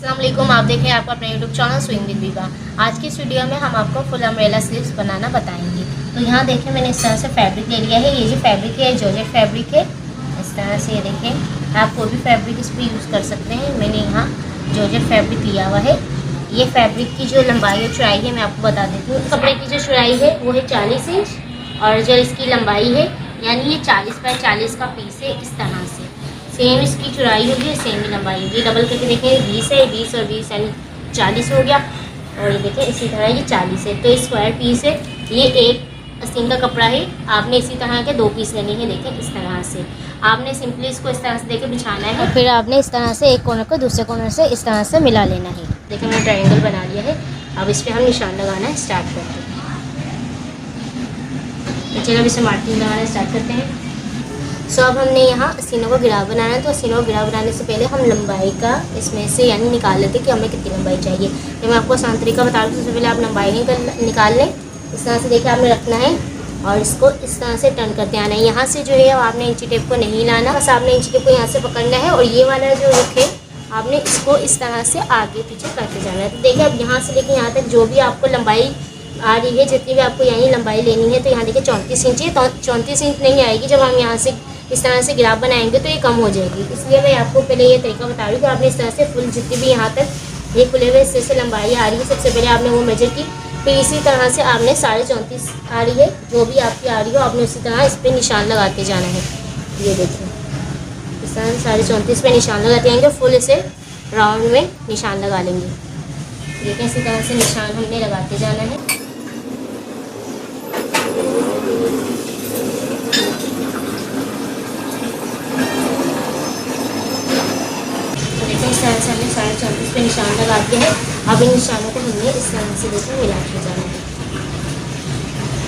अस्सलाम वालेकुम, आप देख रहे हैं आपका अपना यूट्यूब चैनल स्विंग विद विवा। आज की इस वीडियो में हम आपको फुल अम्ब्रेला स्लीव्स बनाना बताएंगे। तो यहाँ देखें मैंने इस तरह से फैब्रिक ले लिया है। ये जो फैब्रिक है जॉर्जेट फैब्रिक है। इस तरह से ये देखें, आप कोई भी फैब्रिक इस पर यूज़ कर सकते हैं। मैंने यहाँ जॉर्जेट फैब्रिक लिया हुआ है। ये फैब्रिक की जो लंबाई और चौड़ाई है मैं आपको बता देती हूँ। कपड़े की जो चौड़ाई है वो है 40 इंच और जो इसकी लंबाई है यानी ये 40 बाय 40 का पीस है। इस तरह से सेम इसकी चौड़ाई होगी, सेम ही लंबाई होगी। डबल करके देखें 20 है, 20 और 20 यानी 40 हो गया। और ये देखें इसी तरह ये 40 है, तो ये स्क्वायर पीस है। ये एक आस्तीन का कपड़ा है। आपने इसी तरह के 2 पीस लेने हैं। देखें इस तरह से आपने सिंपली इसको इस तरह से देके बिछाना है और फिर आपने इस तरह से एक कॉर्नर को दूसरे कॉर्नर से इस तरह से मिला लेना है। देखिए मैंने ट्रायंगल बना लिया है। अब इस पर हम निशान लगाना स्टार्ट करते हैं। चलो अब इसे मार्किंग लगाना स्टार्ट करते हैं। अब हमने यहाँ आस्तीनों को गिराव बनाना है। तो आस्तीनों को गिराव बनाने से पहले हम लंबाई का इसमें से यानी निकाल लेते कि हमें कितनी लंबाई चाहिए। तो मैं आपको आसान तरीका बता दूँ। सबसे पहले आप लंबाई निकाल लें। इस तरह से देखिए आपने रखना है और इसको इस तरह से टर्न करते आना है। यहाँ से जो है आपने इंची टेप को नहीं लाना, बस आपने इंची टेप को यहाँ से पकड़ना है और ये वाला जो रुख है आपने इसको इस तरह से आगे पीछे करते जाना है। तो देखिए अब यहाँ से लेकर यहाँ तक जो भी आपको लंबाई आ रही है, जितनी भी आपको यानी लंबाई लेनी है, तो यहाँ देखिए 34 इंच है। तो 34 इंच नहीं आएगी। जब हम यहाँ से इस तरह से गिराव बनाएंगे तो ये कम हो जाएगी। इसलिए मैं आपको पहले ये तरीका बता रही हूँ कि आपने इस तरह से फुल जितनी भी यहाँ तक ये खुले हुए हिस्से से लंबाई आ रही है, सबसे पहले आपने वो मेजर की। फिर इसी तरह से आपने 34.5 आ रही है, जो भी आपकी आ रही हो आपने उसी तरह इस पर निशान लगाते जाना है। ये देखिए इस तरह 34.5 पे निशान लगाते जाएंगे। फुल इसे राउंड में निशान लगा लेंगे। देखिए इसी तरह से निशान हमने लगाते जाना है। इस तरह से हमने 34.5 पे निशान लगा दिया है। अब इन निशानों को हमने इस तरह से देखिए मिला के जाना है।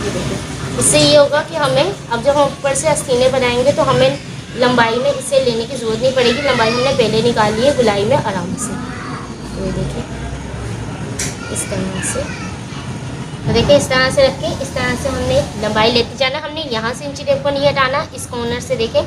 ये देखिए इससे ये होगा कि हमें अब जब हम ऊपर से आस्तीनें बनाएंगे तो हमें लंबाई में इसे लेने की ज़रूरत नहीं पड़ेगी। लंबाई हमने पहले निकाल ली है गुलाई में आराम से। तो ये देखिए इस तरह से, तो देखिए इस तरह से रख के इस तरह से हमने लंबाई लेते जाना। हमने यहाँ से इंची टेप को नहीं हटाना। इस कॉर्नर से देखें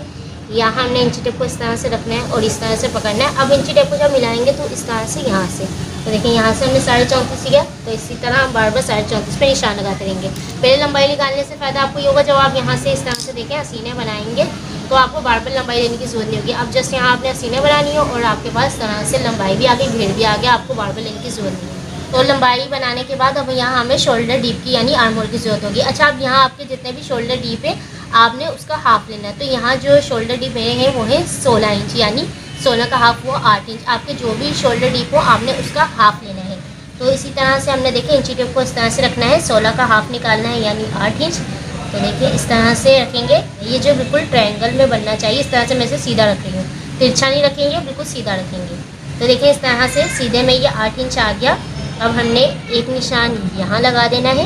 यहाँ हमने इंची टेप को इस तरह से रखना है और इस तरह से पकड़ना है। अब इंची टेप को जब मिलाएंगे तो इस तरह से यहाँ से, तो देखिए यहाँ से हमने 34.5 लिया, तो इसी तरह हम बार बार 34.5 पे निशान लगाते रहेंगे। पहले लंबाई निकालने से फ़ायदा आपको ये होगा, जब आप यहाँ से इस तरह से देखें आस्तीनें बनाएंगे तो आपको बार बार लंबाई लेने की जरूरत नहीं होगी। अब जस्ट यहाँ आपने आस्तीनें बनानी हो और आपके पास इस तरह से लंबाई भी आ गई, घेर भी आ गया, आपको बार बार लेने की जरूरत नहीं है। तो लंबाई बनाने के बाद अब यहाँ हमें शोल्डर डीप की यानी आर्म होल की ज़रूरत होगी। अच्छा अब यहाँ आपके जितने भी शोल्डर डीप है आपने उसका हाफ लेना है। तो यहाँ जो शोल्डर डीप मेरे हैं वो है 16 इंच, यानी 16 का हाफ हुआ 8 इंच। आपके जो भी शोल्डर डीप हो आपने उसका हाफ लेना है। तो इसी तरह से हमने देखिए इंची टेप को इस तरह से रखना है, 16 का हाफ निकालना है यानी 8 इंच। तो देखिए इस तरह से रखेंगे। ये जो बिल्कुल ट्रायंगल में बनना चाहिए, इस तरह से मैं इसे सीधा रखेंगे, तिरछा नहीं रखेंगे, बिल्कुल सीधा रखेंगे। तो देखिए इस तरह से सीधे में ये 8 इंच आ गया। अब हमने एक निशान यहाँ लगा देना है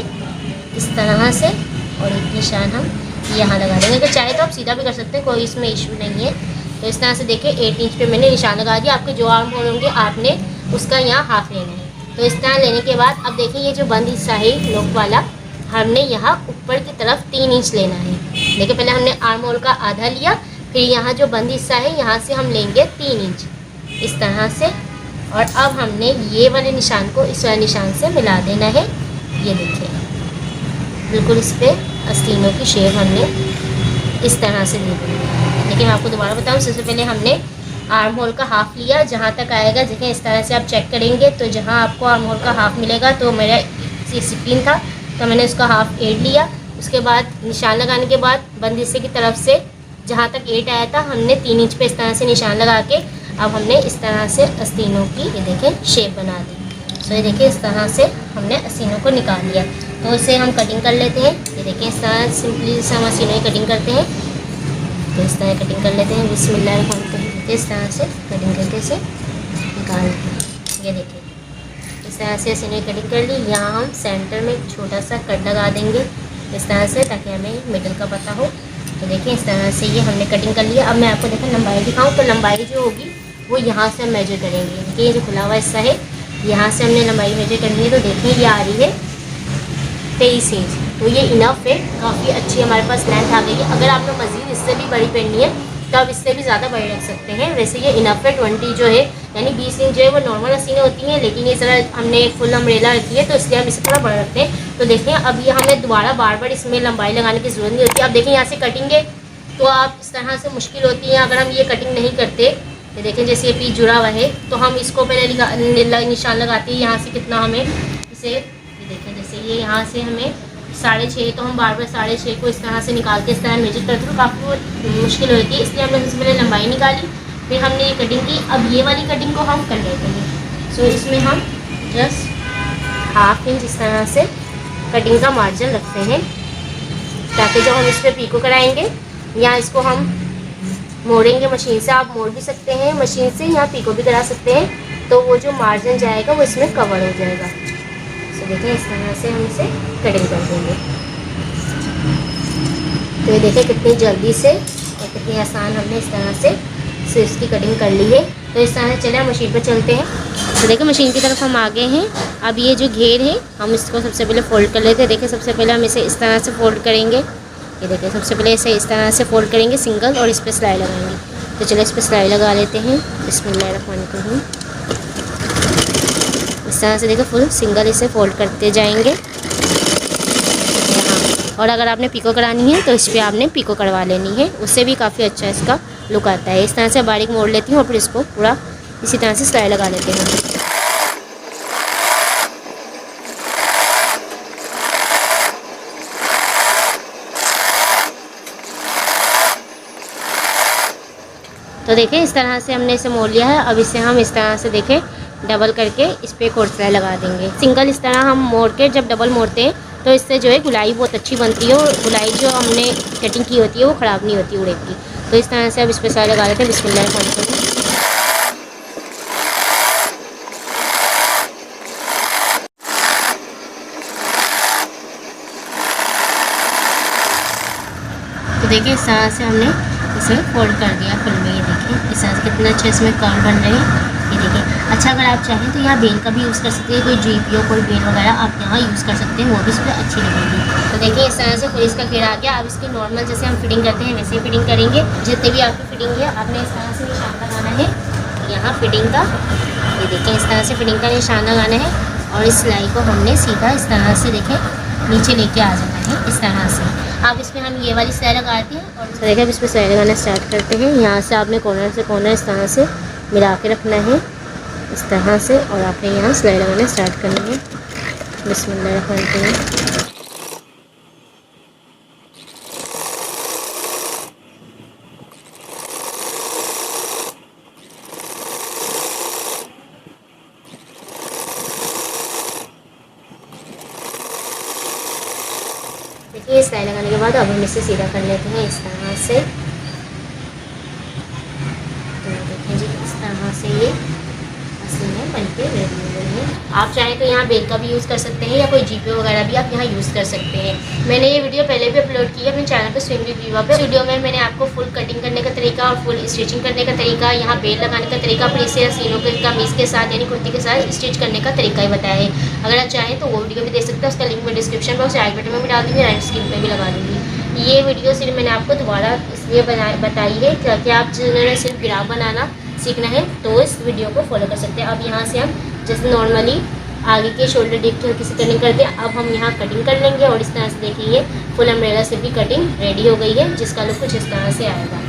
इस तरह से और एक निशान हम यहाँ लगा देंगे। तो चाहे तो आप सीधा भी कर सकते हैं, कोई इसमें इशू नहीं है। तो इस तरह से देखिए 8 इंच पे मैंने निशान लगा दिया। आपके जो आर्म होल होंगे आपने उसका यहाँ हाफ लेना है। तो इस तरह लेने के बाद अब देखिए ये जो बंद हिस्सा है नोक वाला, हमने यहाँ ऊपर की तरफ 3 इंच लेना है। देखिए पहले हमने आर्म होल का आधा लिया, फिर यहाँ जो बंद हिस्सा है यहाँ से हम लेंगे 3 इंच इस तरह से। और अब हमने ये वाले निशान को इस वाले निशान से मिला देना है। ये देखिए बिल्कुल इस पर आस्तीनों की शेप हमने इस तरह से दे दी। लेकिन मैं आपको दोबारा बताऊँ, सबसे पहले हमने आर्म होल का हाफ लिया, जहाँ तक आएगा देखिए इस तरह से आप चेक करेंगे तो जहाँ आपको आर्म होल का हाफ मिलेगा, तो मेरा 16 था तो मैंने उसका हाफ 8 लिया। उसके बाद निशान लगाने के बाद बंद हिस्से की तरफ से जहाँ तक 8 आया था हमने 3 इंच पे इस तरह से निशान लगा के अब हमने इस तरह से आस्तीनों की ये देखें शेप बना दी। तो ये देखिए इस तरह से हमने आस्तीनों को निकाल लिया। तो इसे हम कटिंग कर लेते हैं। ये देखिए इस तरह सिंपली जैसे हम आस्तीनों की कटिंग करते हैं, तो इस तरह कटिंग कर लेते हैं। बिस्मिल्लाह इस तरह से कटिंग करके इसे निकाल लेते हैं। ये देखिए इस तरह से आस्तीनों की कटिंग कर ली। यहाँ हम सेंटर में एक छोटा सा कट लगा देंगे इस तरह से, ताकि हमें मिडल का पता हो। तो देखिए इस तरह से ये हमने कटिंग कर लिया। अब मैं आपको देखिए लंबाई दिखाऊँ, तो लंबाई जो होगी वो यहाँ से हम मेजर करेंगे। देखिए ये जो खुला हुआ हिस्सा है यहाँ से हमने लंबाई मेजर करनी है। तो देखिए ये आ रही है 23 इंच। तो ये इनफ है, काफ़ी अच्छी हमारे पास लेंथ आ गई है। अगर आपको मज़ीद इससे भी बड़ी पहननी है तो आप इससे भी ज़्यादा बड़ी रख सकते हैं। वैसे ये इनफ है। 20 जो है यानी 20 इंच जो है वो नॉर्मल आस्तीनें होती हैं, लेकिन ये ज़रा हमने फुल अम्ब्रेला रखी है तो इसलिए हम इसे थोड़ा बड़ा रखते हैं। तो देखें अब ये हमें दोबारा बार बार इसमें लंबाई लगाने की ज़रूरत नहीं होती। अब देखें यहाँ से कटिंग है तो आप इस तरह से मुश्किल होती है अगर हम ये कटिंग नहीं करते। ये देखें जैसे ये पीस जुड़ा हुआ है तो हम इसको पहले निशान लगाते हैं यहाँ से कितना हमें इसे, ये देखें जैसे ये यहाँ से हमें 6.5 तो हम बार बार 6.5 को इस तरह से निकाल के इस तरह मेजर करते तो काफ़ी मुश्किल होती है, इसलिए हमने सबसे पहले लंबाई निकाली, फिर हमने ये कटिंग की। अब ये वाली कटिंग को हम कर लेते हैं। सो इसमें हम जस्ट 1/2 इंच इस तरह से कटिंग का मार्जिन रखते हैं, ताकि जब हम इस पर पीको कराएंगे या इसको हम मोड़ेंगे मशीन से, आप मोड़ भी सकते हैं मशीन से या पीको भी करा सकते हैं, तो वो जो मार्जिन जाएगा वो इसमें कवर हो जाएगा। सो देखिए इस तरह से हम इसे कटिंग कर देंगे। तो ये देखिए कितनी जल्दी से और कितनी आसान हमने इस तरह से इसकी कटिंग कर ली है। तो इस तरह से चले हम मशीन पर चलते हैं। तो देखिए मशीन की तरफ हम आ गए हैं। अब ये जो घेर है हम इसको सबसे पहले फ़ोल्ड कर लेते हैं। देखिए सबसे पहले हम इसे इस तरह से फ़ोल्ड करेंगे। ये देखिए सबसे पहले इसे इस तरह से फ़ोल्ड करेंगे सिंगल और इस पर सिलाई लगाएंगे। तो चलिए इस पर सिलाई लगा लेते हैं। बिस्मिल्लाहिर्रहमानिर्रहीम। इस तरह से देखिए फुल सिंगल इसे फ़ोल्ड करते जाएंगे यहाँ। और अगर आपने पीको करानी है तो इस पर आपने पीको करवा लेनी है, उससे भी काफ़ी अच्छा इसका लुक आता है। इस तरह से बारीक मोड़ लेती हूँ और फिर इसको पूरा इसी तरह से सिलाई लगा लेते हैं। तो देखिए इस तरह से हमने इसे मोड़ लिया है। अब इसे हम इस तरह से देखें डबल करके इस पर एक और सिलाई लगा देंगे। सिंगल इस तरह हम मोड़ के जब डबल मोड़ते हैं तो इससे जो है गुलाई बहुत अच्छी बनती है और गुलाई जो हमने कटिंग की होती है वो ख़राब नहीं होती उड़ेद की। तो इस तरह से अब इस पर सिलाई लगा देते हैं। बिस्मिल्लाहिर्रहमानिर्रहीम। तो देखिए इस तरह से हमने इसे फोल्ड कर दिया फुल में। ये देखिए इस तरह से कितना अच्छा इसमें कर्व बन रहे हैं। ये देखिए अच्छा अगर आप चाहें तो यहाँ बेल का भी यूज़ कर सकते हैं, कोई जीपीओ कोई बेल वगैरह आप यहाँ यूज़ कर सकते हैं, वो भी इसमें अच्छी लगेगी। तो देखिए इस तरह से फिर इसका घेरा आ गया। अब इसकी नॉर्मल जैसे हम फिटिंग करते हैं वैसे ही फिटिंग करेंगे। जितने भी आपकी फिटिंग है आपने इस तरह से निशान लगाना है यहाँ फिटिंग का। ये देखिए इस तरह से फिटिंग का निशान लगाना है और इस सिलाई को हमने सीधा इस तरह से देखें नीचे लेके आ जाना है इस तरह से। अब इसमें हम ये वाली सिलाई लगाते हैं और देखिए अब इसमें सिलाई लगाना स्टार्ट करते हैं। यहाँ से आपने कॉर्नर से कॉर्नर इस तरह से मिला के रखना है इस तरह से, और आपने यहाँ सिलाई लगाना स्टार्ट करनी है। बिस्मिल्लाहिर्रहमानिर्रहीम। देखिए सिलाई लगाने के बाद अब हम इसे सीधा कर लेते हैं इस तरह से। तो देखें जी इस तरह से ये आस्तीनें बनके रेडी हो गई हैं। आप चाहें तो यहाँ बेल का भी यूज़ कर सकते हैं या कोई जीपीओ वगैरह भी आप यहाँ यूज़ कर सकते हैं। मैंने ये वीडियो पहले भी अपलोड की है अपने चैनल पर स्विंग विद वीवा पे। वीडियो में मैंने आपको फुल कटिंग करने का तरीका और फुल स्टिचिंग करने का तरीका, यहाँ बेल लगाने का तरीका, फिर इसे आस्तीनों के कमीज़ के साथ यानी कुर्ती के साथ स्टिच करने का तरीका ही बताया है। अगर आप चाहें तो वो वीडियो भी देख सकते हैं, उसका लिंक मैं डिस्क्रिप्शन बॉक्स आई बटन में भी डाल दूँगी, राइट स्क्रीन पर भी लगा दूँगी। ये वीडियो सिर्फ मैंने आपको दोबारा इसलिए बताई है क्योंकि आप जिन्होंने सिर्फ गिराव बनाना सीखना है तो इस वीडियो को फॉलो कर सकते हैं। अब यहाँ से हम जैसे नॉर्मली आगे के शोल्डर डीप की हल्की सी कटिंग करते हैं, अब हम यहाँ कटिंग कर लेंगे और इस तरह से देखिए फुल अम्ब्रेला से भी कटिंग रेडी हो गई है, जिसका लुक कुछ इस तरह से आएगा।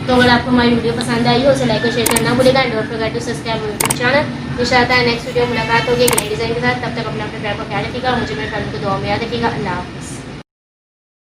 तो अगर आपको हमारी वीडियो पसंद आई हो उसे लाइक और शेयर करना भूलेगा। And don't forget to subscribe YouTube channel. इंशाअल्लाह नेक्स्ट वीडियो मुलाकात होगी एक नई डिज़ाइन के साथ। तब तक अपने प्यार का ख्याल रखिएगा और मुझे मेरे फैमिली को दुआ में याद रखिएगा। अल्लाह हाफ़िज़।